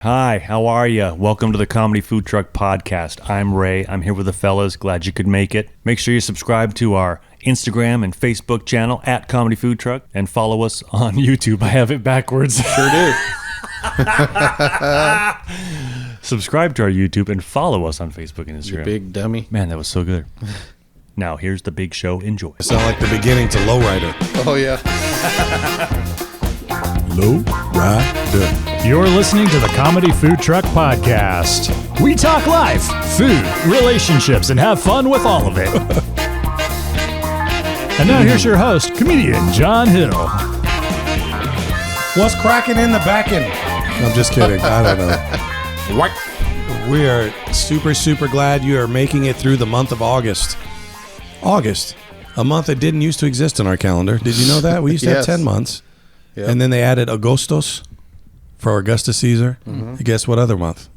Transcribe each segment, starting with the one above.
Hi, how are you? Welcome to the Comedy Food Truck Podcast. I'm Ray. I'm here with the fellas. Glad you could make it. Make sure you subscribe to our Instagram and Facebook channel at Comedy Food Truck and follow us on YouTube. I have it backwards. Sure do. Subscribe to our YouTube and follow us on Facebook and Instagram. You big dummy. Man, that was so good. Now, here's the big show. Enjoy. Sound like the beginning to Lowrider. Oh, yeah. Lowrider. You're listening to the Comedy Food Truck Podcast. We talk life, food, relationships, and have fun with all of it. And now here's your host, comedian John Hill. What's cracking in the back end? I'm just kidding. I don't know. What? We are super glad you are making it through the month of August. August, a month that didn't used to exist in our calendar. Did you know that? We used to have 10 months. Yep. And then they added Augustus for Augustus Caesar. Mm-hmm. Guess what other month?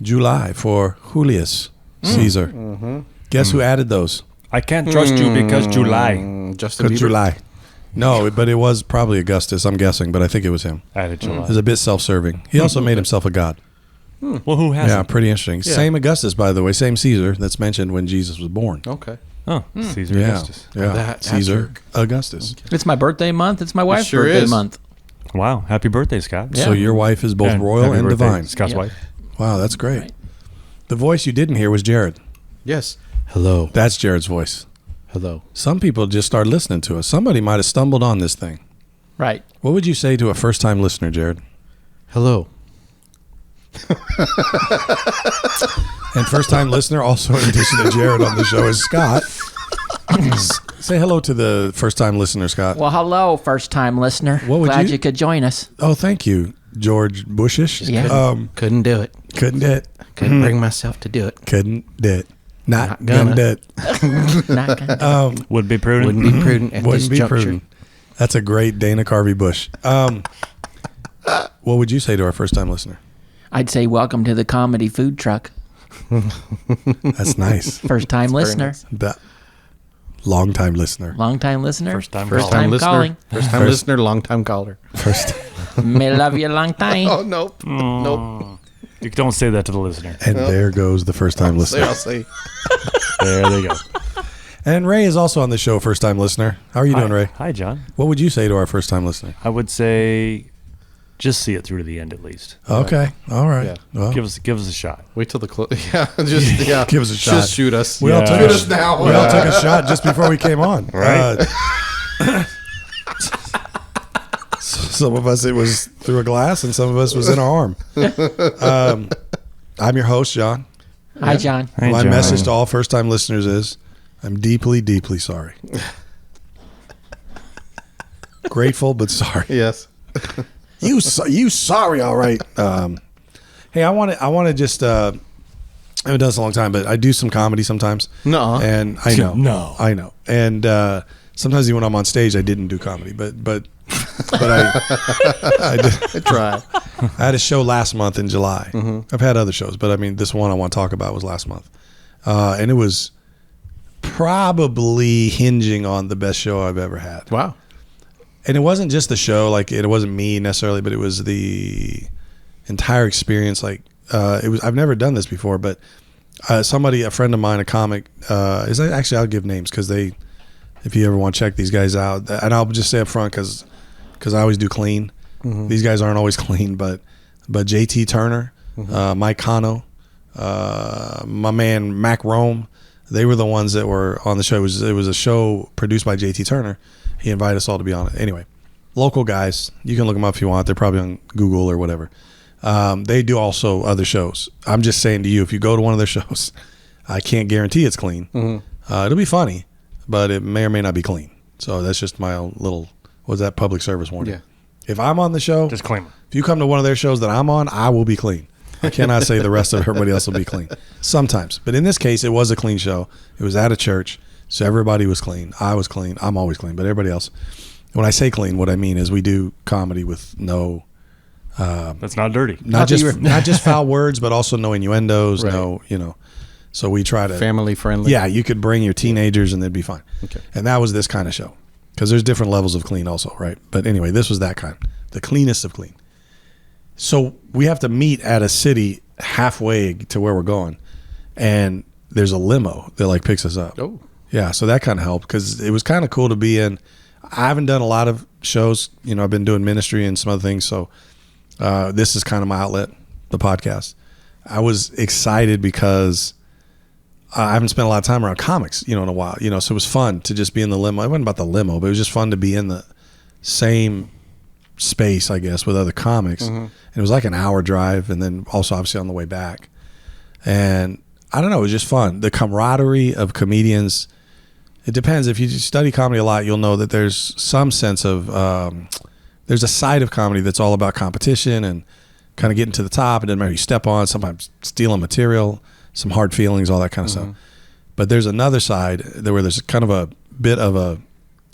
July for Julius Caesar. Mm-hmm. Guess who added those? I can't trust you because July. Justin Bieber. July. No, but it was probably Augustus, I'm guessing, but I think it was him. Added July. It was a bit self-serving. He also made himself a god. Well, who hasn't? Yeah, pretty interesting. Yeah. Same Augustus, by the way, same Caesar that's mentioned when Jesus was born. Okay. Oh, Caesar Yeah, Augustus. yeah. That Caesar jerk. Augustus. It's my birthday month. It's my wife's sure birthday is. month. Wow, happy birthday, Scott. Yeah. So your wife is both And royal happy and birthday, divine. Scott's Yep. wife. Wow, that's great. Right. The voice you didn't hear was Jared. Yes. Hello. That's Jared's voice. Hello. Some people just start listening to us. Somebody might have stumbled on this thing. Right. What would you say to a first-time listener, Jared? Hello. And first-time listener, also in addition to Jared on the show, is Scott. Say hello to the first-time listener, Scott. Well, hello, first-time listener. What would Glad you- you could join us. Oh, thank you, George Bushish. Yeah. Couldn't do it. Couldn't do it. Couldn't bring myself to do it. Couldn't do it. Not Not gonna gonna. do it. Not gonna- Would be prudent. Wouldn't be prudent at this Wouldn't be juncture. prudent. That's a great Dana Carvey Bush. What would you say to our first-time listener? I'd say welcome to the Comedy Food Truck. That's nice. First-time listener. nice. The long-time listener. Long-time listener. First-time First-time listener. calling. First-time listener, long-time caller. First, May love you a long time. Oh, nope. Nope. You don't say that to the listener. and there goes the first-time listener. I'll say. There they go. And Ray is also on the show, first-time listener. How are you doing, Ray? Hi, John. What would you say to our first-time listener? I would say just see it through to the end at least. Okay. All right. Yeah. Well, Give us a shot. Wait till the yeah, just yeah. Give us a shot. Just shoot us. we all Yeah. took Shoot a, us now. we all took a shot just before we came on. Right. Some of us, it was through a glass, and some of us was in our arm. I'm your host, John. Hi, John. Hey, My John. message to all first-time listeners is, I'm deeply, deeply sorry. Grateful, but sorry. Yes. You sorry, all right. Hey, I want to just. I haven't done this a long time, but I do some comedy sometimes. Nuh-uh. And I know, No. I know. And sometimes even when I'm on stage, I didn't do comedy, but I did. Try. I had a show last month in July. I've had other shows, but I mean, this one I want to talk about was last month, and it was probably hinging on the best show I've ever had. Wow. And it wasn't just the show, like it wasn't me necessarily, but it was the entire experience. Like it was, I've never done this before, but a friend of mine, a comic, is actually, I'll give names because if you ever want to check these guys out, and I'll just say up front because I always do clean. Mm-hmm. These guys aren't always clean, but JT Turner, Mike Cano, my man Mac Rome, they were the ones that were on the show. It was a show produced by JT Turner. He invited us all to be on it. Anyway, local guys. You can look them up if you want. They're probably on Google or whatever. They do also other shows. I'm just saying to you, if you go to one of their shows, I can't guarantee it's clean. Mm-hmm. It'll be funny, but it may or may not be clean. So that's just my own little, what's that, public service warning. Yeah. If I'm on the show, Disclaimer. if you come to one of their shows that I'm on, I will be clean. I cannot say the rest of everybody else will be clean. Sometimes. But in this case, it was a clean show. It was at a church. So everybody was clean. I was clean. I'm always clean, but everybody else. When I say clean, what I mean is we do comedy with no, That's not dirty. not just foul words, but also no innuendos, Right. no, So we try to Family friendly. Yeah, you could bring your teenagers and they'd be fine. Okay. And that was this kind of show because there's different levels of clean also, right? But anyway, this was that kind, the cleanest of clean. So we have to meet at a city halfway to where we're going, and there's a limo that like picks us up. Oh. Yeah, so that kind of helped because it was kind of cool to be in. I haven't done a lot of shows. You know, I've been doing ministry and some other things. So this is kind of my outlet, the podcast. I was excited because I haven't spent a lot of time around comics, you know, in a while. You know, so it was fun to just be in the limo. It wasn't about the limo, but it was just fun to be in the same space, I guess, with other comics. And it was like an hour drive, and then also obviously on the way back. And I don't know, it was just fun. The camaraderie of comedians. It depends. If you study comedy a lot, you'll know that there's some sense of there's a side of comedy that's all about competition and kind of getting to the top. It doesn't matter who you step on, sometimes stealing material, some hard feelings, all that kind of stuff. But there's another side where there's kind of a bit of a,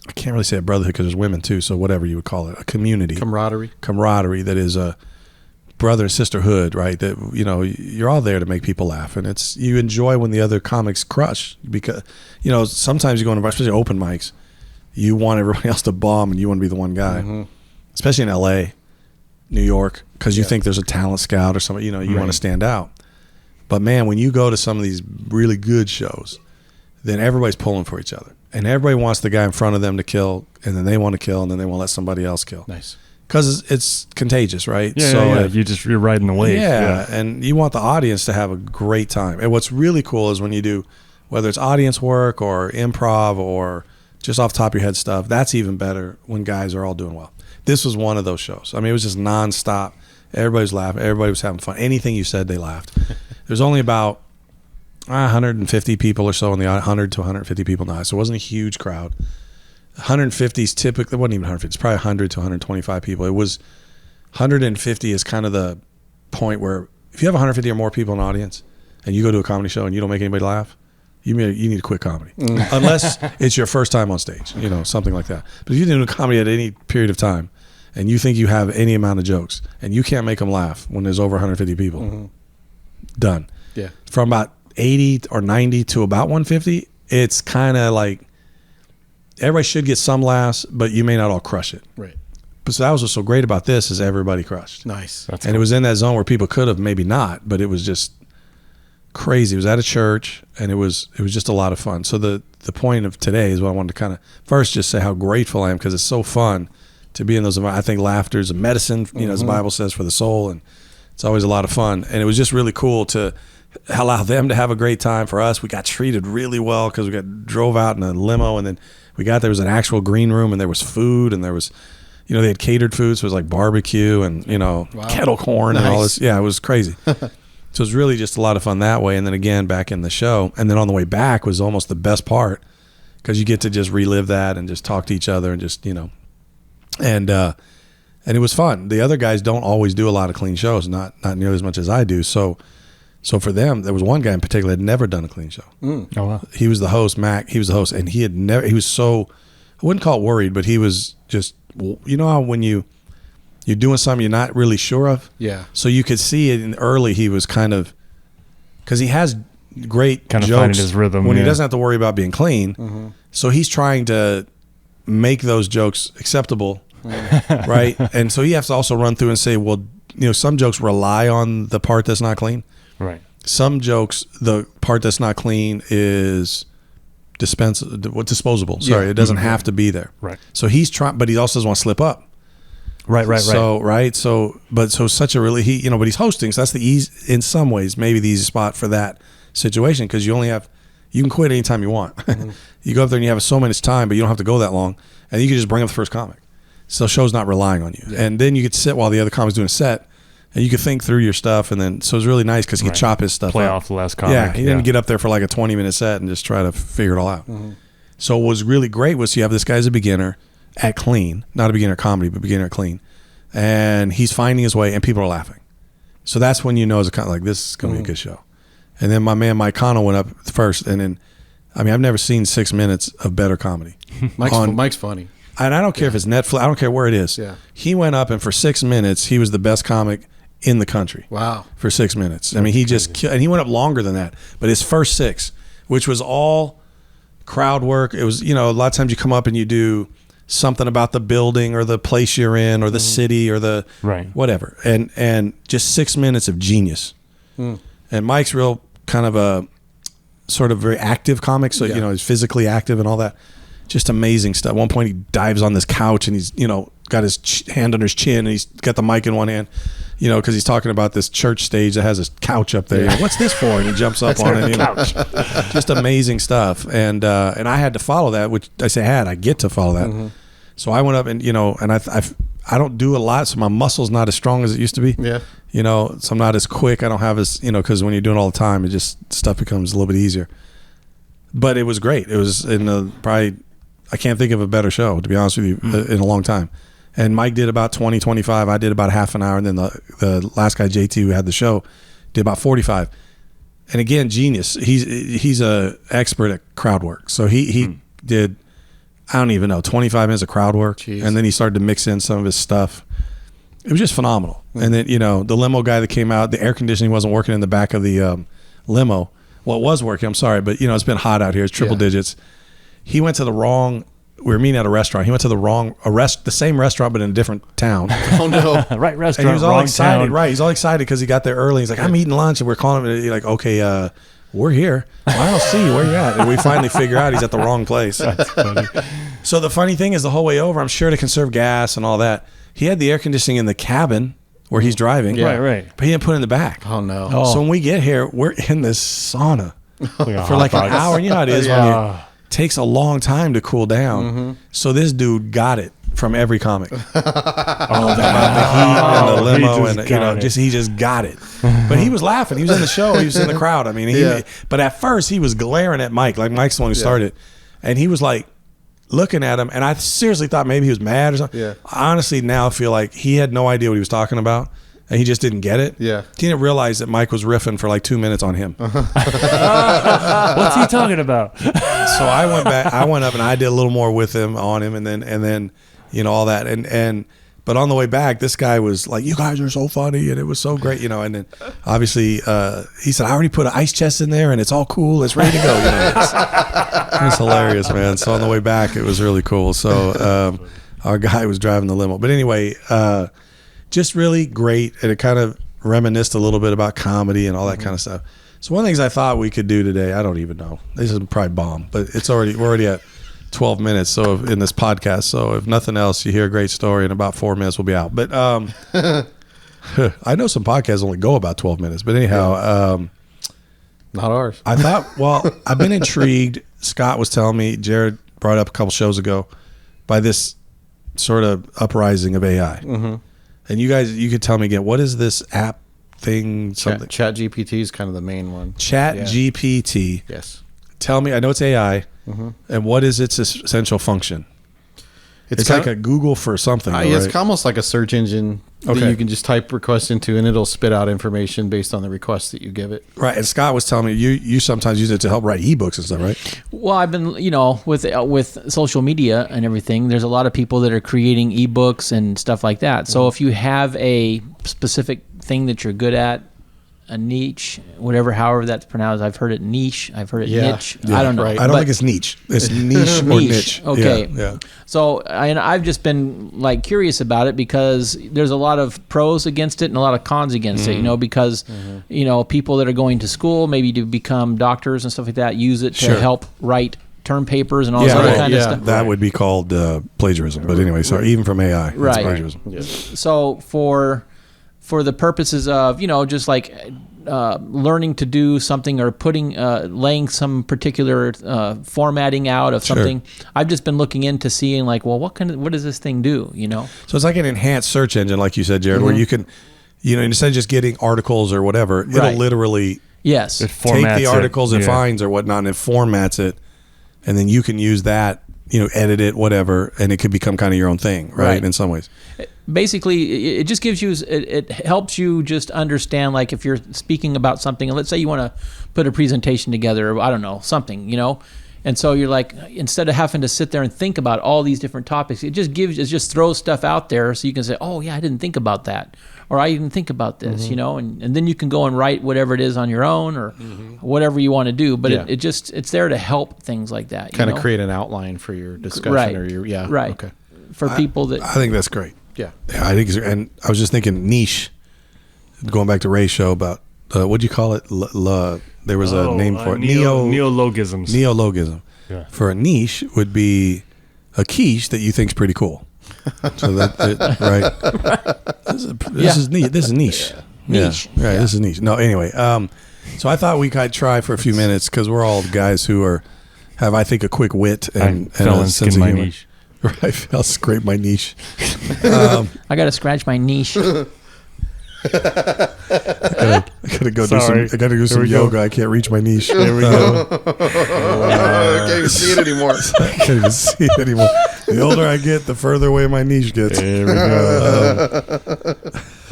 I can't really say a brotherhood because there's women too, so whatever you would call it, a community. Camaraderie that is a brother and sisterhood, right? That, you know, you're all there to make people laugh, and it's, you enjoy when the other comics crush, because, you know, sometimes you go into, especially open mics, you want everybody else to bomb and you want to be the one guy, especially in LA, New York, because you think there's a talent scout or something, you know, you want to stand out. But man, when you go to some of these really good shows, then everybody's pulling for each other, and everybody wants the guy in front of them to kill, and then they want to kill, and then they want to let somebody else kill. Nice. Because it's contagious, right? Yeah, so yeah. You're riding the wave. Yeah, and you want the audience to have a great time. And what's really cool is when you do, whether it's audience work or improv or just off the top of your head stuff, that's even better when guys are all doing well. This was one of those shows. I mean, it was just nonstop. Everybody was laughing. Everybody was having fun. Anything you said, they laughed. There's only about 150 people or so in the 100 to 150 people now, so it wasn't a huge crowd. 150 is typically, it wasn't even 150, it's probably 100 to 125 people. It was 150 is kind of the point where if you have 150 or more people in the audience and you go to a comedy show and you don't make anybody laugh, you need to quit comedy. Unless it's your first time on stage, you know, something like that. But if you do a comedy at any period of time and you think you have any amount of jokes and you can't make them laugh when there's over 150 people, done. Yeah. From about 80 or 90 to about 150, it's kind of like, everybody should get some laughs, but you may not all crush it. Right. But so that was what's so great about this is everybody crushed. Nice. That's And it was in that zone where people could have maybe not, but it was just crazy. It was at a church, and it was just a lot of fun. So the point of today is what I wanted to kind of first just say how grateful I am, because it's so fun to be in those environments. I think laughter is a medicine, you know, as the Bible says, for the soul, and it's always a lot of fun. And it was just really cool to allow them to have a great time. For us, we got treated really well because we drove out in a limo, and then there was an actual green room, and there was food, and there was, you know, they had catered food, so it was like barbecue and, you know, kettle corn and all this. Yeah, it was crazy. So it was really just a lot of fun that way. And then again, back in the show, and then on the way back was almost the best part, because you get to just relive that and just talk to each other and just, you know, and it was fun. The other guys don't always do a lot of clean shows, not nearly as much as I do. So for them, there was one guy in particular that had never done a clean show. Oh, wow. He was the host, Mac. He was the host, and he was so, I wouldn't call it worried, but he was just, you know how when you're doing something you're not really sure of? Yeah. So you could see it early, he was kind of, because he has great Kind of jokes finding his rhythm, when he yeah. doesn't have to worry about being clean. So he's trying to make those jokes acceptable, right? And so he has to also run through and say, well, you know, some jokes rely on the part that's not clean. Right. Some jokes, the part that's not clean is disposable. Sorry, it doesn't have to be there. Right. So he's trying, but he also doesn't want to slip up. Right. So such a really, you know, but he's hosting, so that's the easy, in some ways, maybe the easy spot for that situation, because you can quit anytime you want. You go up there and you have so much time, but you don't have to go that long, and you can just bring up the first comic. So the show's not relying on you. Yeah. And then you could sit while the other comic's doing a set, and you could think through your stuff, and then, so it's really nice because he could chop his stuff Play up. off the last comic. Yeah, he didn't get up there for like a 20-minute set and just try to figure it all out. So what was really great was you have this guy as a beginner at clean, not a beginner comedy, but beginner at clean, and he's finding his way, and people are laughing. So that's when you know, it's kind of like, this is going to be a good show. And then my man Mike Connell went up first, and then, I mean, I've never seen 6 minutes of better comedy. Mike's funny. And I don't care if it's Netflix, I don't care where it is. Yeah. He went up, and for 6 minutes, he was the best comic in the country. Wow. For 6 minutes. I mean, he just, and he went up longer than that. But his first 6, which was all crowd work, it was, you know, a lot of times you come up and you do something about the building or the place you're in or the city or the whatever. And just 6 minutes of genius. And Mike's real kind of a sort of very active comic. So, he's physically active and all that. Just amazing stuff. At one point he dives on this couch and he's, got his hand under his chin and he's got the mic in one hand, because he's talking about this church stage that has this couch up there. What's this for? And he jumps up on it. Just amazing stuff. And I had to follow that, which I get to follow that. So I went up and, and I don't do a lot. So my muscle's not as strong as it used to be. Yeah. So I'm not as quick. I don't have as, because when you're doing it all the time, it just, stuff becomes a little bit easier. But it was great. It was probably, I can't think of a better show, to be honest with you, in a long time. And Mike did about 20, 25. I did about half an hour. And then the last guy, JT, who had the show, did about 45. And again, genius. He's a expert at crowd work. So he did, I don't even know, 25 minutes of crowd work. Jeez. And then he started to mix in some of his stuff. It was just phenomenal. And then, the limo guy that came out, the air conditioning wasn't working in the back of the limo. Well, it was working, I'm sorry. But, it's been hot out here. It's triple digits. He went to the wrong... We were meeting at a restaurant. He went to the same restaurant, but in a different town. Oh no! Right restaurant, and he was all wrong excited. town. Right, he's all excited because he got there early. He's like, "I'm eating lunch," and we're calling him. And he's like, "Okay, we're here. Well, I don't see you. Where you at?" And we finally figure out he's at the wrong place. That's funny. So the funny thing is, the whole way over, I'm sure to conserve gas and all that, he had the air conditioning in the cabin where he's driving. Yeah. Right. But he didn't put it in the back. Oh no! So when we get here, we're in this sauna for like an hour. And you know how it is when you. Takes a long time to cool down. So this dude got it from every comic. About the heat and the limo and he just got it. But he was laughing. He was in the show. He was in the crowd. I mean, but at first he was glaring at Mike, like Mike's the one who started. And he was like looking at him, and I seriously thought maybe he was mad or something. Yeah. I honestly now feel like he had no idea what he was talking about. And he just didn't get it. Yeah. He didn't realize that Mike was riffing for like 2 minutes on him. What's he talking about? So I went back. I went up and I did a little more with him on him, and then all that. But on the way back, this guy was like, "You guys are so funny," and it was so great, And then obviously he said, "I already put an ice chest in there, and it's all cool. It's ready to go." It was hilarious, man. So on the way back, it was really cool. So our guy was driving the limo, but anyway. Just really great, and it kind of reminisced a little bit about comedy and all that kind of stuff. So one of the things I thought we could do today, I don't even know. This is probably bomb, but we're already at 12 minutes in this podcast. So if nothing else, you hear a great story in about 4 minutes, we'll be out. But I know some podcasts only go about 12 minutes, but anyhow, not ours. I thought, I've been intrigued. Scott was telling me, Jared brought up a couple shows ago, by this sort of uprising of AI. And you guys, you could tell me again, what is this app thing? Something Chat GPT is kind of the main one. Chat GPT. Yes. Tell me, I know it's AI, and what is its essential function? It's like a Google for something. Right? It's almost like a search engine that you can just type requests into, and it'll spit out information based on the requests that you give it. Right. And Scott was telling me you sometimes use it to help write ebooks and stuff, right? Well, I've been, with social media and everything, there's a lot of people that are creating ebooks and stuff like that. So if you have a specific thing that you're good at, a niche, however that's pronounced. I've heard it niche. I've heard it niche. Yeah, I don't know. Right. I don't think it's niche. It's niche or niche. Okay. Yeah. So I've just been like curious about it because there's a lot of pros against it and a lot of cons against it. Because people that are going to school maybe to become doctors and stuff like that use it to help write term papers and all this other kind of stuff. That would be called plagiarism. But anyway, sorry, even from AI, it's plagiarism. Yeah. So for the purposes of just like learning to do something or putting laying some particular formatting out of something, I've just been looking into seeing like, well, what does this thing do? So it's like an enhanced search engine, like you said, Jared, where you can, instead of just getting articles or whatever, it'll literally take the articles it finds or whatnot and it formats it, and then you can use that, edit it, whatever, and it could become kind of your own thing, right? In some ways. Basically, it just gives you, it helps you just understand, like if you're speaking about something, and let's say you want to put a presentation together, or I don't know, something, and so you're like, instead of having to sit there and think about all these different topics, it just throws stuff out there so you can say, oh yeah, I didn't think about that, or I didn't think about this, and then you can go and write whatever it is on your own or whatever you want to do, but it's there to help things like that. Kind of create an outline for your discussion or your, Right. Okay. for people that. I think that's great. Yeah. I think, and I was just thinking niche. Going back to Ray's show about what'd you call it? There was a name for it. Neologisms. Neologism. Yeah. For a niche would be a quiche that you think's pretty cool. So right. This is neat. This is niche. Niche. Yeah. Right. This is niche. No. Anyway. So I thought we could try for a few minutes because we're all guys who have I think a quick wit and a sense of humor. Niche. Right. I'll scrape my niche. I gotta scratch my niche. I gotta go do some yoga. I can't reach my niche. There we go. I can't even see it anymore. I can't even see it anymore. The older I get, the further away my niche gets. There we go.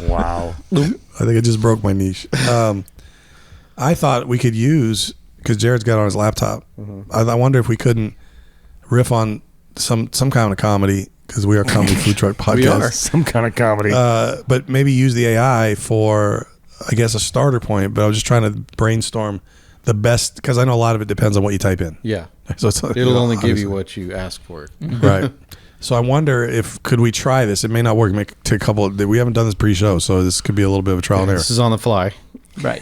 Wow. I think I just broke my niche. I thought we could use, because Jared's got it on his laptop. I wonder if we couldn't riff on some kind of comedy, because we are a comedy food truck podcast. We are. Some kind of comedy. But maybe use the AI for, I guess, a starter point. But I was just trying to brainstorm the best, because I know a lot of it depends on what you type in. Yeah. So It'll only give you what you ask for. Right. So I wonder could we try this? It may not work. Make take a couple. We haven't done this pre-show, so this could be a little bit of a trial and error. This is on the fly. Right.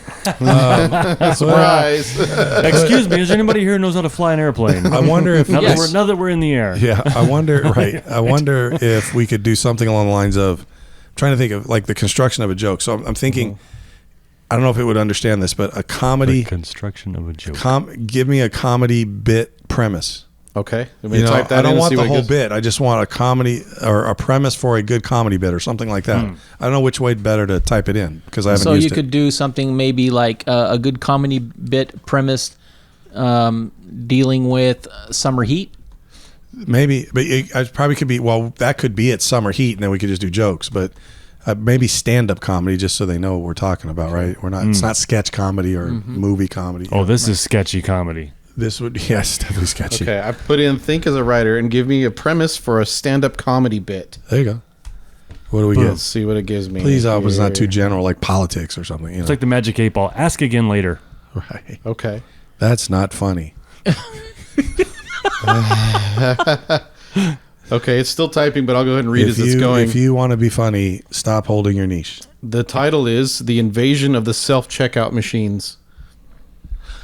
Surprise. Excuse me, is there anybody here who knows how to fly an airplane? I wonder if now that we're in the air. Yeah, I wonder. Right. I wonder if we could do something along the lines of, I'm trying to think of like the construction of a joke. So I'm thinking, I don't know if it would understand this, but a comedy The construction of a joke. Give me a comedy bit premise. Okay. Type that I don't want the whole bit. I just want a comedy or a premise for a good comedy bit or something like that. I don't know which way better to type it in because I haven't used it. So you could do something maybe like a good comedy bit premise dealing with summer heat. Maybe, but it probably could be. Well, that could be it. Summer heat, and then we could just do jokes. But maybe stand-up comedy, just so they know what we're talking about. Right? We're not. It's not sketch comedy or movie comedy. Oh, this is sketchy comedy. This would, yes, definitely sketchy. Okay, I put in think as a writer and give me a premise for a stand-up comedy bit. There you go. What do we Let's get? see what it gives me. Please, I was not too general, like politics or something. It's like the Magic 8 Ball. Ask again later. Right. Okay. That's not funny. Okay, it's still typing, but I'll go ahead and read as it's going. If you want to be funny, stop holding your niche. The title is The Invasion of the Self-Checkout Machines.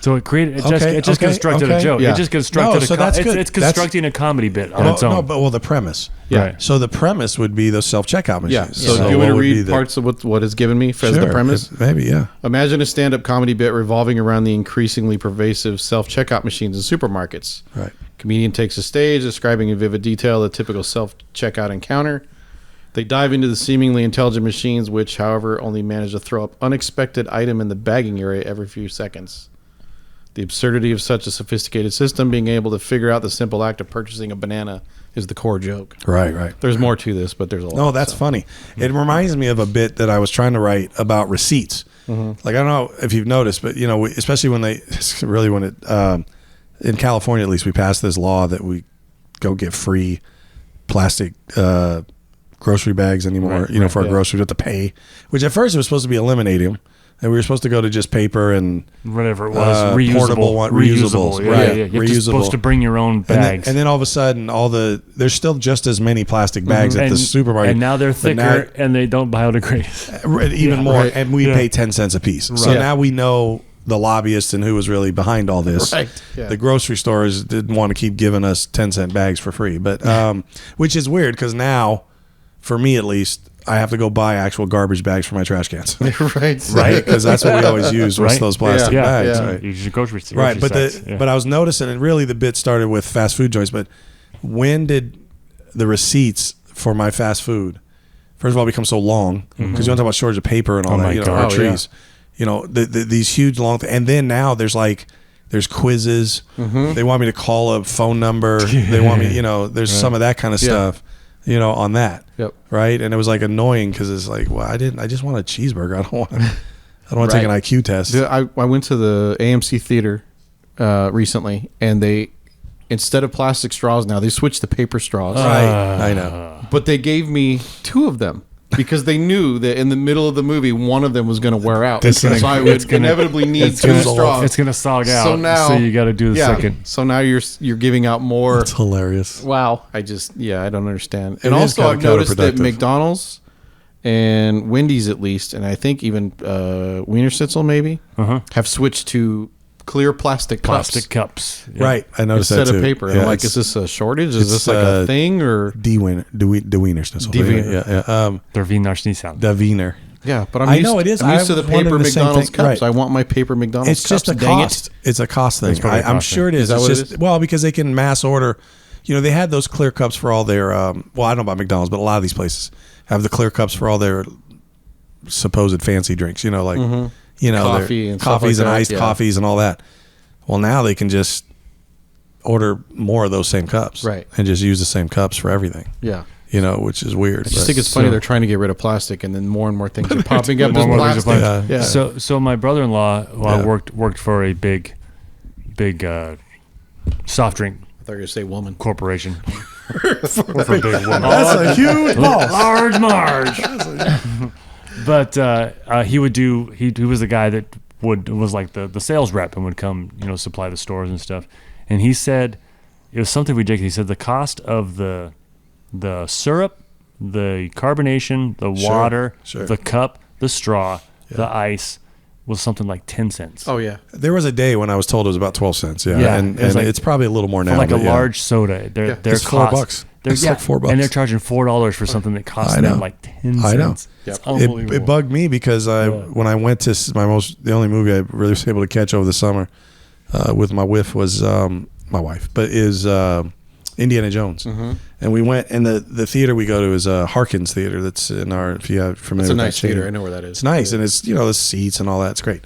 So it just constructed a joke. Yeah. It just constructed that's good. It's constructing a comedy bit on its own. No, but the premise. Yeah. Right. So the premise would be the self-checkout machines. Yeah. So do you want to read parts of what is given me as the premise? Maybe, yeah. Imagine a stand-up comedy bit revolving around the increasingly pervasive self-checkout machines in supermarkets. Right. Comedian takes a stage, describing in vivid detail the typical self-checkout encounter. They dive into the seemingly intelligent machines, which, however, only manage to throw up unexpected item in the bagging area every few seconds. The absurdity of such a sophisticated system, being able to figure out the simple act of purchasing a banana, is the core joke. Right. There's more to this, but there's a lot. No, that's funny. It reminds me of a bit that I was trying to write about receipts. Like, I don't know if you've noticed, but, especially when in California, at least, we passed this law that we go get free plastic grocery bags anymore, for our groceries. We have to pay, which at first it was supposed to be eliminating them. And we were supposed to go to just paper and whatever it was, portable reusable. Right. Yeah. You're just supposed to bring your own bags. And then all of a sudden, there's still just as many plastic bags at the supermarket. And now they're thicker and they don't biodegrade. Even more. Right. And we pay 10 cents a piece. Right. So now we know the lobbyists and who was really behind all this. Right. Yeah. The grocery stores didn't want to keep giving us 10-cent bags for free, but which is weird because now, for me at least, I have to go buy actual garbage bags for my trash cans. Right. Because that's what we always use was those plastic bags. Yeah. Right. Use your grocery Right. But I was noticing, and really the bit started with fast food joints, but when did the receipts for my fast food, first of all, become so long? Because you want to talk about shortage of paper and all that, our trees. Yeah. These huge long and then now there's quizzes. They want me to call a phone number. They want me, there's some of that kind of stuff. On that. Yep. Right. And it was annoying because it's I just want a cheeseburger. I don't want to take an IQ test. I went to the AMC theater recently, and they, instead of plastic straws now, they switched to paper straws. Right. I know. But they gave me 2 of them. because they knew that in the middle of the movie, one of them was going to wear out. It's So gonna- I would inevitably need two straws. It's gonna sog out. So now, so you got to do the second. So now you're giving out more. It's hilarious. Wow. I don't understand. It And is also, kinda I've noticed that counterproductive. McDonald's and Wendy's, at least, and I think even Wiener Schnitzel maybe, have switched to clear plastic Plastic cups cups. Yeah. Right. I noticed instead that too. of paper. And Yeah, I'm like, it's is this a shortage? Is it's, this like a thing or? De Wiener Schnitzel. Die Wiener. Yeah. Der Wiener Schnitzel. De Wiener. Yeah, but I'm I used, know it is. I'm used to I the was wondering paper the same McDonald's thing. cups. Right. I want my paper McDonald's It's cups. just a dang cost. it. It's a cost thing. probably a I'm cost sure it thing. is. Is that It's what it just is? well because they can mass order. You know, they had those clear cups for all their. Well, I don't know about McDonald's, but a lot of these places have the clear cups for all their supposed fancy drinks. You know, like you know, Coffee their and stuff coffees like and that, iced yeah. coffees and all that. Well, now they can just order more of those same cups, Right. and just use the same cups for everything. Yeah. You know, which is weird. I just think it's funny they're trying to get rid of plastic, and then more and more things are popping up as More things are plastic. plastic. Yeah. So my brother-in-law Yeah. worked for a big soft drink I thought you were going to say woman. corporation. For a big woman. That's a huge boss. Large Marge. But he would do. He was the guy that was like the sales rep and would come, supply the stores and stuff. And he said it was something ridiculous. He said the cost of the syrup, the carbonation, the water, sure. the cup, the straw, the ice was something like 10 cents. Oh, yeah. There was a day when I was told it was about 12 cents. Yeah, Yeah, and it was like- it's probably a little more now. For like a but yeah. large soda, their It's cost, $4. It's like $4. and they're charging $4 for something that costs I know. them like 10 cents. I know. It's Yep. unbelievable. It bugged me because when I went to the only movie I really was able to catch over the summer with my wife was my wife, but is Indiana Jones. Mm-hmm. And we went, and the theater we go to is Harkins Theater. That's in our, if you have familiar It's a with that nice chain. theater. I know where that is. It's nice, and it's the seats and all that. It's great.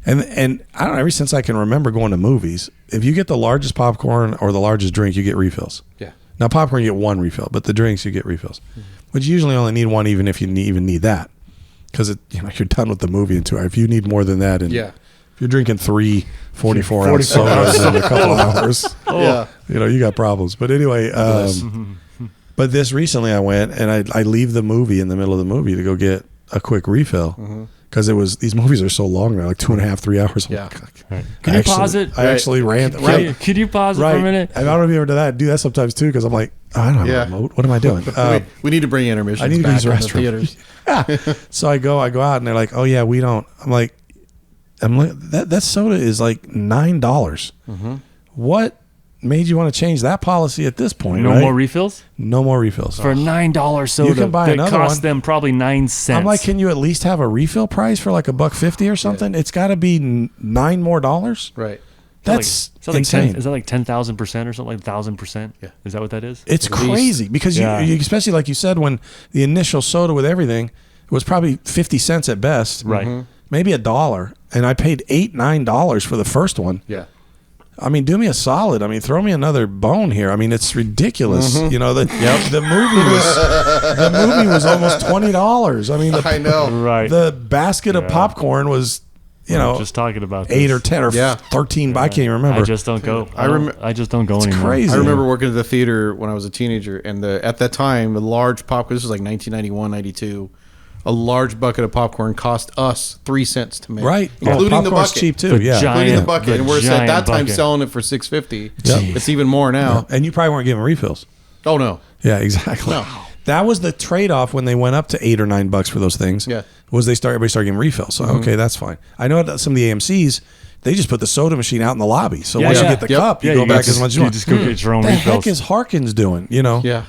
And I don't know. Ever since I can remember going to movies, if you get the largest popcorn or the largest drink, you get refills. Yeah. Now popcorn you get one refill, but the drinks you get refills, Mm-hmm. but you usually only need one, even if you even need that, because you're done with the movie in 2 hours. If you need more than that, and Yeah. if you're drinking 3 44-ounce sodas in a couple hours, Yeah. you got problems. But anyway, but this recently I went and I leave the movie in the middle of the movie to go get a quick refill because these movies are so long now, like 2.5, 3 hours. Yeah. Can you pause it? I actually ran. Could you pause it for a minute? I don't know if you ever do that sometimes too, because I'm like, I don't have Yeah. a remote. What am I doing? We need to bring intermissions I need to back use the in restroom. theaters. So I go out and they're like, oh yeah, we don't. I'm like that soda is like $9. Mm-hmm. What made you want to change that policy at this point? No right? more refills? No more refills. For a $9 soda can buy that another cost one. them probably 9 cents. I'm like, can you at least have a refill price for like $1.50 or something? It's got to be $9 more. Right. That's is that like insane. Is that like 10,000% or something, like 1,000%? Yeah. Is that what that is? It's crazy because Yeah. you especially like you said, when the initial soda with everything was probably 50 cents at best, Right. maybe $1, and I paid $8-9 for the first one. Yeah. I mean, do me a solid. I mean, throw me another bone here. I mean, it's ridiculous. The movie was almost $20. I mean, I know. Right. the basket of popcorn was just talking about this. 8 or 10 or Yeah. 13. I can't even remember. I just don't go. I just don't go anymore. crazy. I remember working at the theater when I was a teenager, and at that time, the large popcorn, this was like 1991, 92, a large bucket of popcorn cost us 3 cents to make. Right. Including the popcorn's bucket. cheap too. Yeah. giant- Including the bucket. the And we're at giant that time bucket. selling it for $6.50. Yep. It's even more now. And you probably weren't giving refills. Oh, no. Yeah, exactly. No. That was the trade-off when they went up to $8 or $9 for those things. Yeah. Was everybody started getting refills? So okay, that's fine. I know at some of the AMC's, they just put the soda machine out in the lobby. So once you yeah. get the Yep. cup, you go back as much as you want. just go get your own the refills. heck is Harkins doing? Yeah.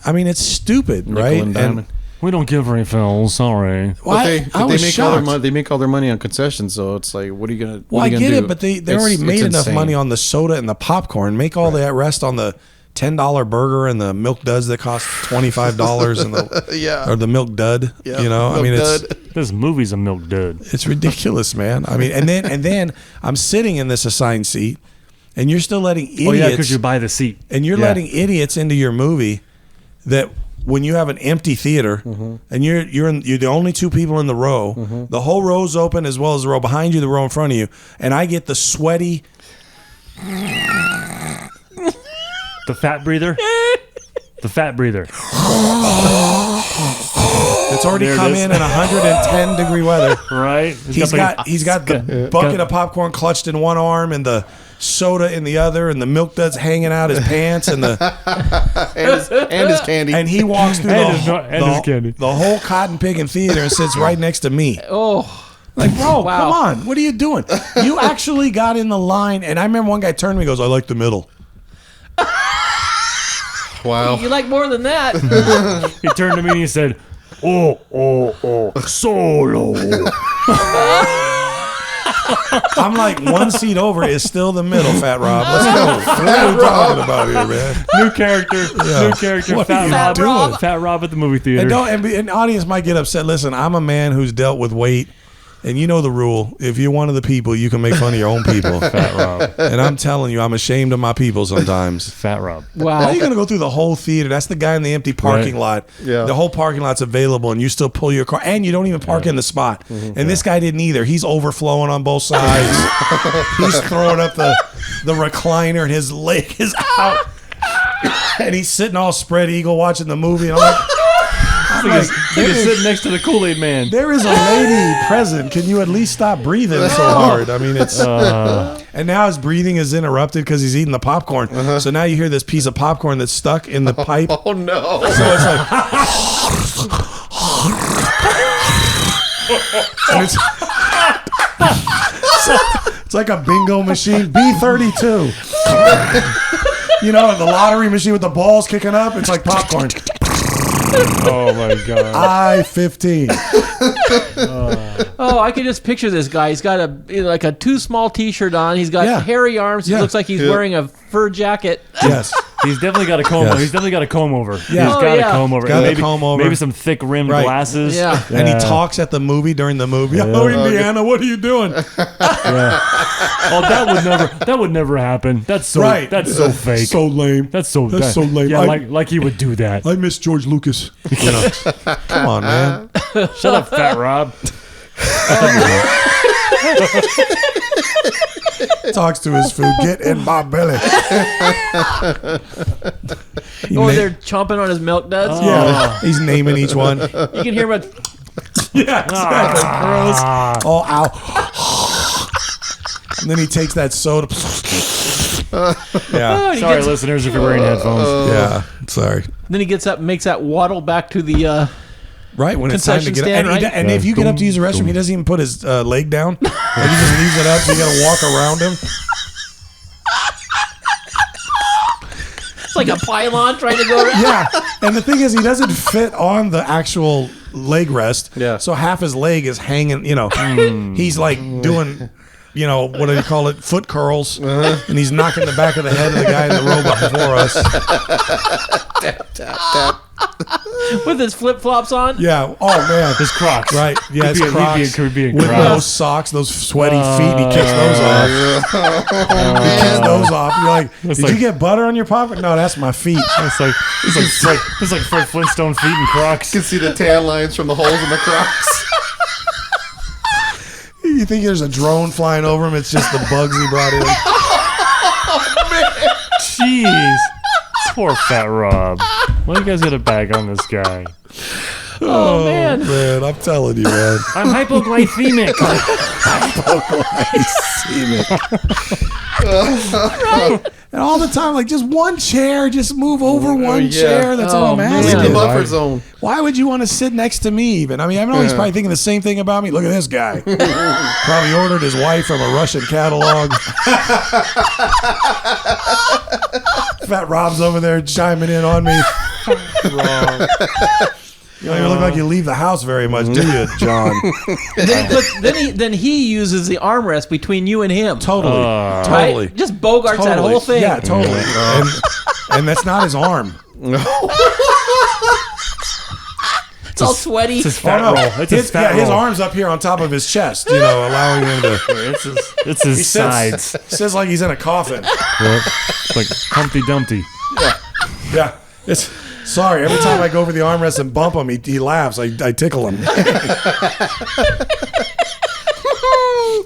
I mean, it's stupid, Nickel right? and diamond. We don't give refills. Sorry. Well, But I they was make all their shocked. money. They make all their money on concessions, so it's like, what are you gonna? Well, What I are you get gonna do? it, but they It's- already it's made enough insane. money on the soda and the popcorn. Make all that rest on the $10 burger and the milk duds that cost $25 and the Yeah. or the milk dud. Yeah, I mean, milk it's dud. This movie's a milk dud. it's ridiculous, man. I mean, and then I'm sitting in this assigned seat, and you're still letting idiots. Oh yeah, because you buy the seat. and you're Yeah. letting idiots into your movie that when you have an empty theater and you're the only two people in the row, the whole row's open as well as the row behind you, the row in front of you, and I get the sweaty. The fat breather. The fat breather. It's already There it come is. in 110-degree weather. Right? He's got the bucket of popcorn clutched in one arm and the soda in the other, and the milk duds hanging out his pants, and the and his candy. and he walks through And his candy. the whole Cotton Pickin' Theater and sits right next to me. Oh, Like, bro, Wow. come on, what are you doing? You actually got in the line, and I remember one guy turned to me and goes, "I like the middle." Wow. you like more than that. He turned to me and he said, "Oh, solo." I'm like, one seat over is still the middle, Fat Rob. Let's go. What are we talking about here, man? New character. New character. What are you Fat doing? Rob. Fat Rob at the movie theater. And an audience might get upset. Listen, I'm a man who's dealt with weight, and you know the rule. If you're one of the people, you can make fun of your own people. Fat Rob. And I'm telling you, I'm ashamed of my people sometimes. Fat Rob. How Wow. are you going to go through the whole theater? That's the guy in the empty parking lot. Yeah. The whole parking lot's available, and you still pull your car, and you don't even park in the spot. And this guy didn't either. He's overflowing on both sides. He's throwing up the recliner, and his leg is out. And he's sitting all spread eagle watching the movie, and I'm like, He's sitting next to the Kool-Aid man. there is a lady present. Can you at least stop breathing so hard? I mean, it's... and now his breathing is interrupted because he's eating the popcorn. So now you hear this piece of popcorn that's stuck in the pipe. Oh no. So it's like... and it's like a bingo machine. B32. You know, the lottery machine with the balls kicking up. It's like popcorn. Oh my God. I-15. Oh, I can just picture this guy. He's got a too small T-shirt on. He's got Yeah. hairy arms. He Yeah. looks like he's wearing a fur jacket. Yes. He's definitely got a comb. Yes. He's definitely got a comb over. Yeah. He's Oh, got yeah. a comb over. Got a maybe, comb over. Maybe some thick rimmed Right. glasses. Yeah. And he talks at the movie during the movie. Oh, Indiana, what are you doing? Oh, that would never happen. That's so Right. That's so fake. So lame. That's so lame. Yeah, like he would do that. I miss George Lucas. You know. Come on, man. Shut up, Fat Rob. Talks to his food. Get in my belly. They're chomping on his milk duds. Yeah. He's naming each one. You can hear him. Yeah, exactly. Gross. Oh, ow. And then he takes that soda. Yeah. Oh, and he Sorry, gets- listeners, if you're wearing headphones. Yeah. Sorry. Then he gets up, and makes that waddle back to the. Right when it's time to Concession get stand, up. And, right? and if you get up to use the restroom, he doesn't even put his leg down. Like he just leaves it up, so you got to walk around him. It's like a pylon trying to go around. Yeah, and the thing is, he doesn't fit on the actual leg rest. Yeah. So half his leg is hanging. You know, he's like doing, you know, what do you call it? Foot curls, and he's knocking the back of the head of the guy in the robot before us. With his flip flops on. Yeah. Oh man. His Crocs. Right. Yeah. His He'd be Crocs. he'd be in with Crocs. those socks, those sweaty feet. And he kicks those off. He kicks those off. You're like, did like- you get butter on your poppet? No, that's my feet. It's like Fred Flintstone feet and Crocs. You can see the tan lines from the holes in the Crocs. You think there's a drone flying over him? It's just the bugs he brought in. Jeez. Poor Fat Rob. Why you guys got a bag on this guy? Oh man. Man, I'm telling you, man. I'm hypoglycemic. And all the time, like just one chair, just move over one yeah. chair. That's all I'm man. Leave asking. the buffer zone. Why would you want to sit next to me even? I mean, I know he's probably thinking the same thing about me. Look at this guy. Probably ordered his wife from a Russian catalog. Fat Rob's over there chiming in on me. You don't even look like you leave the house very much, do you, John? Then he uses the armrest between you and him. Totally. Right? Totally. Just bogarts that whole thing. Yeah, totally. And that's not his arm. It's all sweaty. It's his fat Oh, no. roll. It's his fat his roll. arm's up here on top of his chest, you know, allowing him to... It's his sides. Says like he's in a coffin. It's like Humpty Dumpty. Yeah. It's... Sorry, every time I go over the armrest and bump him, he laughs. I tickle him.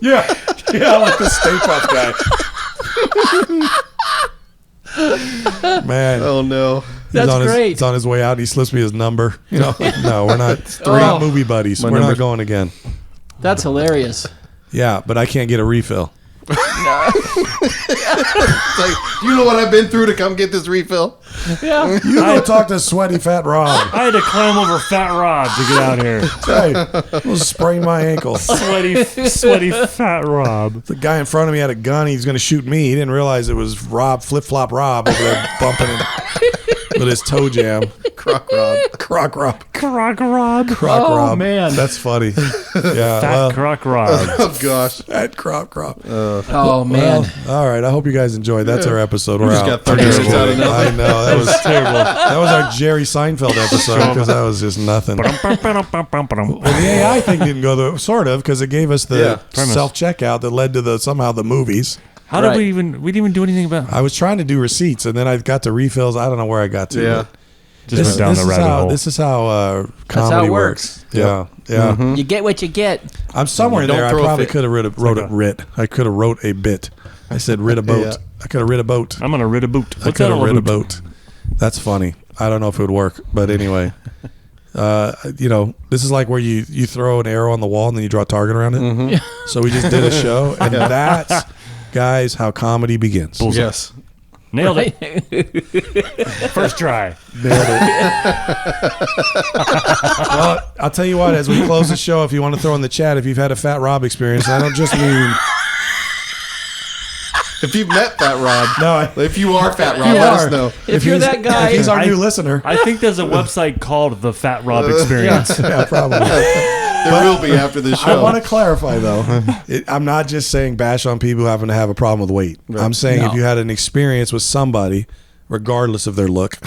Yeah, like the Stay Puft guy. Man, Oh no. That's great. He's on his way out. He slips me his number. No, we're not movie buddies. We're not going again. That's hilarious. Yeah, but I can't get a refill. It's like, you know what I've been through to come get this refill? Yeah. You go talk to sweaty fat Rob. I had to climb over Fat Rob to get out here. Hey, I'll sprain my ankle. Sweaty Fat Rob. The guy in front of me had a gun. He was going to shoot me. He didn't realize it was Flip Flop Rob over there bumping him with his toe jam. Croc Rob. Croc Rob. Croc Rob. Croc Oh, Rob. man. That's funny. Yeah. Fat Croc Rob. Oh, gosh. Fat Croc Rob. Oh, man. All right. I hope you guys enjoyed. That's our episard. We're just out. got 30 minutes out of nothing. I know. That was terrible. That was our Jerry Seinfeld episode because that was just nothing. Well, the AI thing didn't go sort of because it gave us the self-checkout that led to somehow the movies. How did we didn't even do anything about it? I was trying to do receipts and then I got to refills. I don't know where I got to. Yeah. Just went down the rabbit hole. This is how comedy how it works. works. Yeah. Yeah. Mm-hmm. You get what you get. I'm somewhere in Don't there. I throw a probably fit. could have wrote a writ. I could have wrote a bit. I said rid a boat. Yeah. I could have rid a boat. I'm gonna rid a boot. I could have rid a boat. That's funny. I don't know if it would work, but anyway. This is like where you throw an arrow on the wall and then you draw a target around it. Mm-hmm. So we just did a show, and that's, guys, how comedy begins. Bullseye. Yes. Nailed it. First try. Nailed it. Well, I'll tell you what, as we close the show, if you want to throw in the chat, if you've had a Fat Rob experience, I don't just mean... If you've met Fat Rob, No, if you are Fat Rob, You let are. us know. If you're that guy, If he's our new listener. I think there's a website called the Fat Rob Experience. Yeah, probably. There will be after this I show. want to clarify, though. I'm not just saying bash on people who happen to have a problem with weight. I'm saying if you had an experience with somebody, regardless of their look,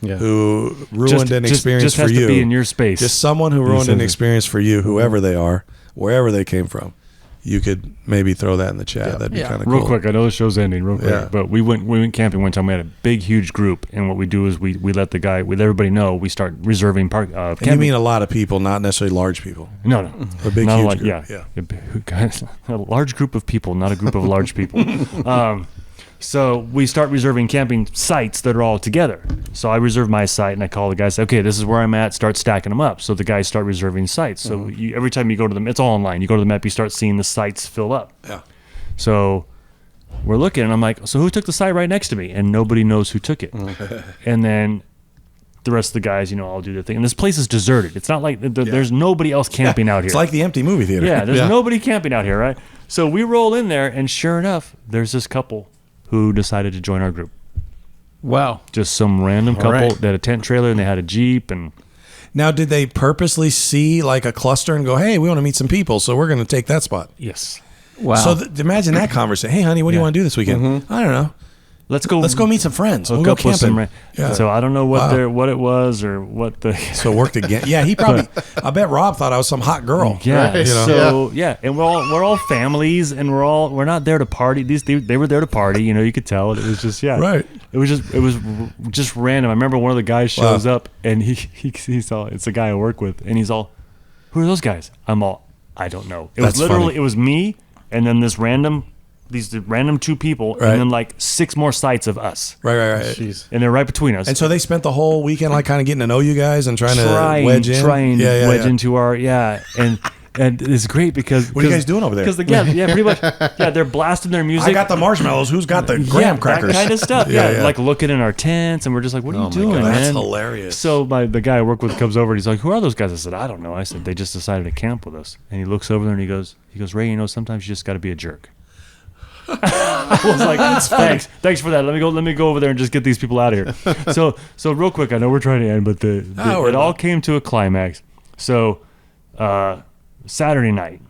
who ruined an experience just for has you. to be in your space. Just someone who ruined an experience for you, whoever they are, wherever they came from. You could maybe throw that in the chat. That'd be kind of cool. Real quick, I know the show's ending real quick, Yeah. but we went camping one time. We had a big, huge group, and what we do is we let the guy, with everybody know, we start reserving And camping. you mean a lot of people, not necessarily large people. No. A big, Not huge like, group. yeah. Guys, a large group of people, not a group of large people. So we start reserving camping sites that are all together. So I reserve my site, and I call the guy, say, okay, this is where I'm at, start stacking them up. So the guys start reserving sites. So every time you go to them, it's all online. You go to the map, you start seeing the sites fill up. Yeah. So we're looking, and I'm like, so who took the site right next to me? And nobody knows who took it. And then the rest of the guys, all do their thing. And this place is deserted. It's not like there's nobody else camping out here. It's like the empty movie theater. Yeah, there's nobody camping out here, right? So we roll in there, and sure enough, there's this couple who decided to join our group. wow. Just some random couple right. that had a tent trailer, and they had a Jeep. And Now, did they purposely see like a cluster and go, hey, we want to meet some people, so we're going to take that spot? yes, Wow. So imagine that conversation. Hey, honey, what do you want to do this weekend? I don't know. let's go meet some friends. We'll hook go up with camping. some. So I don't know what it was or what the. So it worked again. Yeah, he probably. I bet Rob thought I was some hot girl. Yeah. Right. So and we're all families, and we're not there to party. They were there to party. You could tell. It was just Right. It was just random. I remember one of the guys shows up, and he's all. It's a guy I work with, and he's all, who are those guys? I'm all, I don't know. It That's was literally funny. it was me, and then these random two people, Right. and then like 6 more sites of us, Right. Jeez. and they're right between us. And so they spent the whole weekend like kind of getting to know you guys and trying to wedge in. wedge into our and it's great because What are you guys doing over there? Because pretty much they're blasting their music. I got the marshmallows. Who's got the graham crackers? that kind of stuff. Yeah. Like looking in our tents, and we're just like, "What are you doing, man?" That's hilarious. So the guy I work with comes over, and he's like, "Who are those guys?" I said, "I don't know." I said, "They just decided to camp with us." And he looks over there and he goes, "Ray, sometimes you just got to be a jerk." I was like, thanks for that. Let me go over there and just get these people out of here. So real quick, I know we're trying to end, but it all came to a climax. So Saturday night,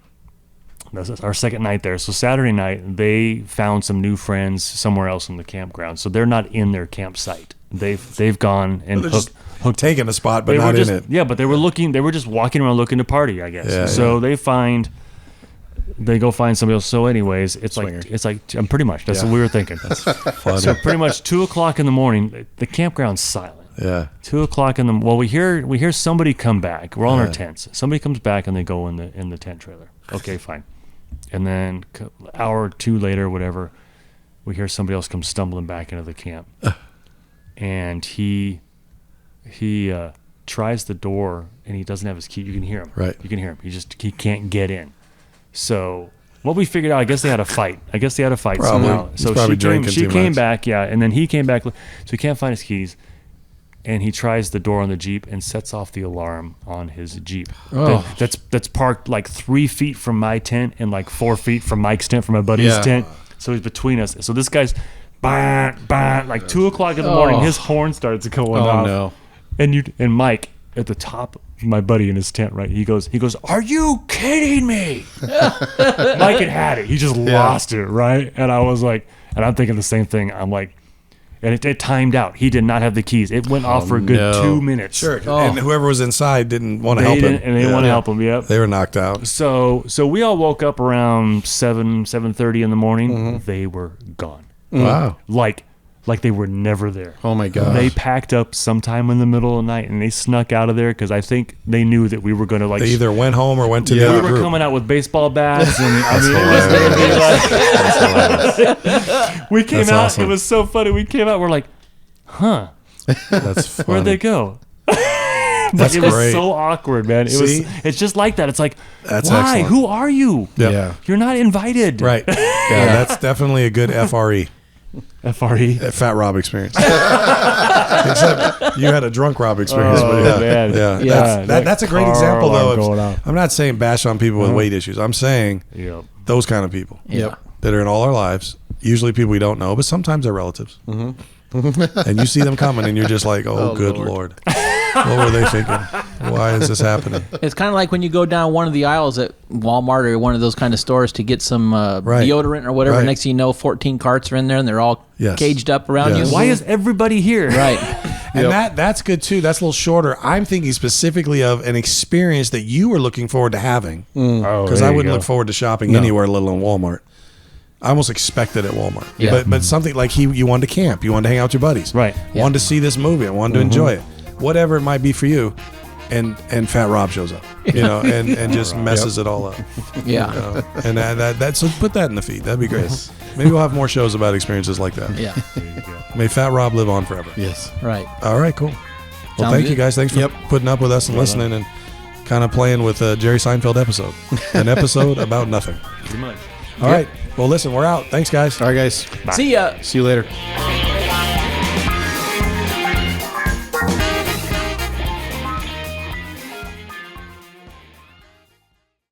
this is our second night there. So Saturday night, they found some new friends somewhere else in the campground. So they're not in their campsite. They've gone and They're just taking a spot, but they not were just, in it. Yeah, but they were just walking around looking to party, I guess. Yeah, so they go find somebody else. So anyways, it's Swinger. like pretty much that's what we were thinking. Funny. So pretty much 2:00 in the morning, the campground's silent. Yeah. 2:00 in the well, we hear somebody come back. We're all in our tents. Somebody comes back and they go in the tent trailer. Okay, fine. And then hour or two later, whatever, we hear somebody else come stumbling back into the camp, and he he tries the door and he doesn't have his key. You can hear him. Right. You can hear him. He can't get in. So what we figured out, I guess they had a fight. Probably. Somehow. He's So probably drinking she too came much. back, yeah, and then he came back. So he can't find his keys. And he tries the door on the Jeep and sets off the alarm on his Jeep. Oh. That's parked like 3 feet from my tent and like 4 feet from Mike's tent, from my buddy's Yeah. tent. So he's between us. So this guy's like 2 o'clock in the morning. His horn starts going Oh off. no. And Mike at the top, my buddy in his tent, right? He goes, "Are you kidding me?" Mike had it. He just lost it, right? And I was like, and I'm thinking the same thing. I'm like, and it timed out. He did not have the keys. It went off for a good 2 minutes. Sure. And whoever was inside didn't want to help him. And they didn't want to help him. Yep. They were knocked out. So we all woke up around 7:30 in the morning. They were gone. Wow. Like they were never there. Oh my god. They packed up sometime in the middle of the night and they snuck out of there because I think they knew that we were going to They either went home or went to the we other were group. coming out with baseball bats and we came That's out. awesome. It was so funny. We came out. We're like, huh? That's funny. Where'd they go? That's it was great. so awkward, man. See? It's just like that. It's like, That's why? excellent. Who are you? Yep. Yeah. You're not invited. Right. Yeah, that's definitely a good FRE. FRE. Fat Rob experience. Except you had a drunk Rob experience. Oh, but yeah, man. yeah. Yeah, That's a great car example, alarm though. going off. I'm not saying bash on people with weight issues. I'm saying Yep. those kind of people Yep. that are in all our lives, usually people we don't know, but sometimes they're relatives. And you see them coming and you're just like, oh, good Lord. What were they thinking? Why is this happening? It's kind of like when you go down one of the aisles at Walmart or one of those kind of stores to get some deodorant or whatever. Right. Next thing you know, 14 carts are in there and they're all Yes. caged up around Yes. you. Why is everybody here? Right. And that's good too. That's a little shorter. I'm thinking specifically of an experience that you were looking forward to having. Oh, Because there I you wouldn't go. look forward to shopping anywhere, let alone Walmart. I almost expect it at Walmart. Yeah. But something like you wanted to camp, you wanted to hang out with your buddies. Right. Wanted to see this movie, I wanted to enjoy it. Whatever it might be for you. And Fat Rob shows up. You know, and just messes it all up. Yeah. And that so put that in the feed. That'd be great. Maybe we'll have more shows about experiences like that. Yeah. May Fat Rob live on forever. Yes. Right. All right, cool. Well, Sounds thank good. you guys. Thanks for putting up with us and listening and kind of playing with a Jerry Seinfeld episode. An episode about nothing. Pretty much. All right. Well, listen, we're out. Thanks, guys. All right, guys. See ya. See you later.